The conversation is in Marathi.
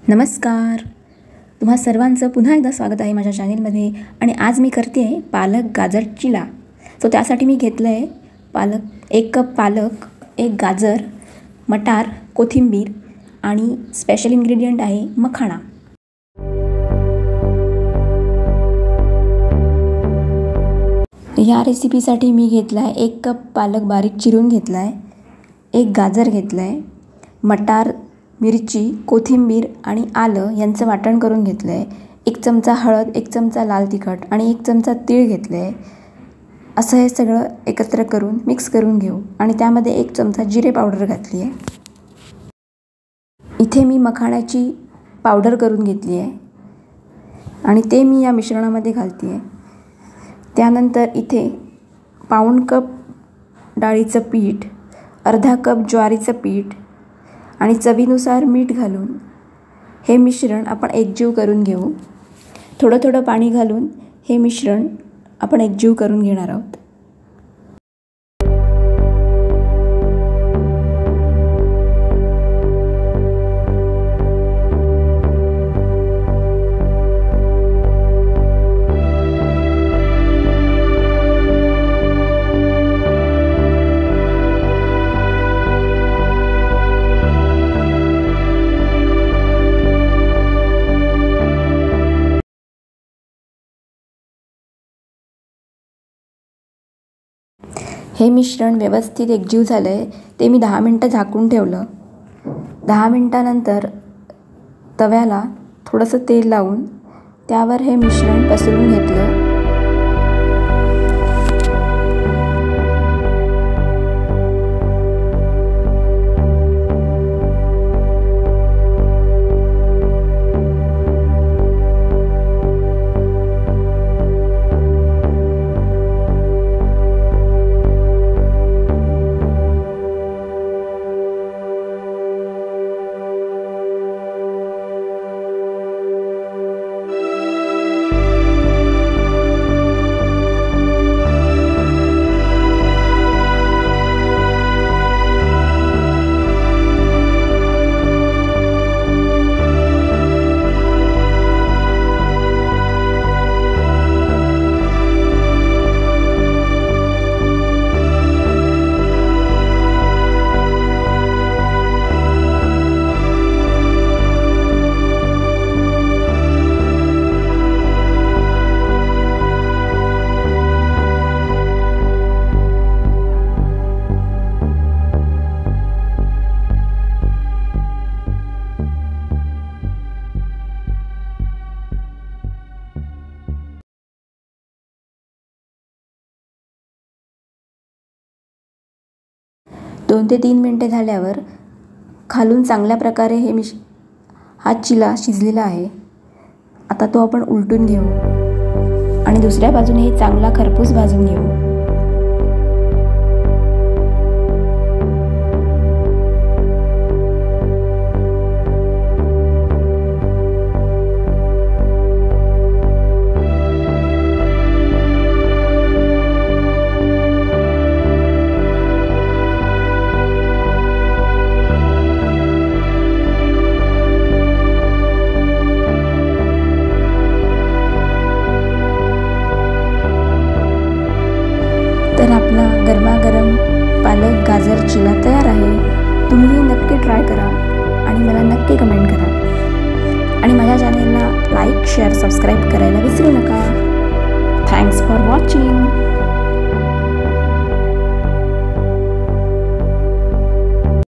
नमस्कार, तुम्हा सर्वांचं पुन्हा एकदा स्वागत आहे माझ्या चॅनेलमध्ये. आणि आज मी करते आहे पालक गाजर चिला. सो त्यासाठी मी घेतलं आहे 1 कप पालक, 1 गाजर, मटार, कोथिंबीर आणि स्पेशल इन्ग्रेडियंट आहे मखाणा. या रेसिपीसाठी मी घेतला आहे 1 कप पालक बारीक चिरून घेतला आहे, 1 गाजर घेतलं आहे, मटार, मिरची, कोथिंबीर आणि आलं यांचं वाटण करून घेतलं आहे, 1 चमचा हळद, 1 चमचा लाल तिखट आणि 1 चमचा तीळ घेतले आहे. असं हे सगळं एकत्र करून मिक्स करून घेऊ आणि त्यामध्ये 1 चमचा जिरे पावडर घातली आहे. इथे मी मखाण्याची पावडर करून घेतली आहे आणि ते मी या मिश्रणामध्ये घालते आहे. त्यानंतर इथे पाऊण कप डाळीचं पीठ, अर्धा कप ज्वारीचं पीठ आणि चवीनुसार मीठ घालून हे मिश्रण आपण एकजीव करून घेऊ. थोडं थोडं पाणी घालून हे मिश्रण आपण एकजीव करून घेणार आहोत. हे मिश्रण व्यवस्थित एकजीव झालं आहे. ते मी 10 मिनटं झाकून ठेवलं. 10 मिनटानंतर तव्याला थोडंसं तेल लावून त्यावर हे मिश्रण पसरून घेतलं. दोन ते 3 मिनटे झाल्यावर खालून चांगल्या प्रकारे हा चिला शिजलेला आहे. आता तो आपण उलटून घेऊ आणि दुसऱ्या बाजूने चांगला खरपूस भाजून घेऊ. तर आपला गरमागरम पालक गाजर चिला तयार आहे. तुम्ही नक्की ट्राय करा आणि मला नक्की कमेंट करा. आणि माझ्या चॅनेलला लाईक, शेअर, सबस्क्राईब करायला विसरू नका. Thanks for watching.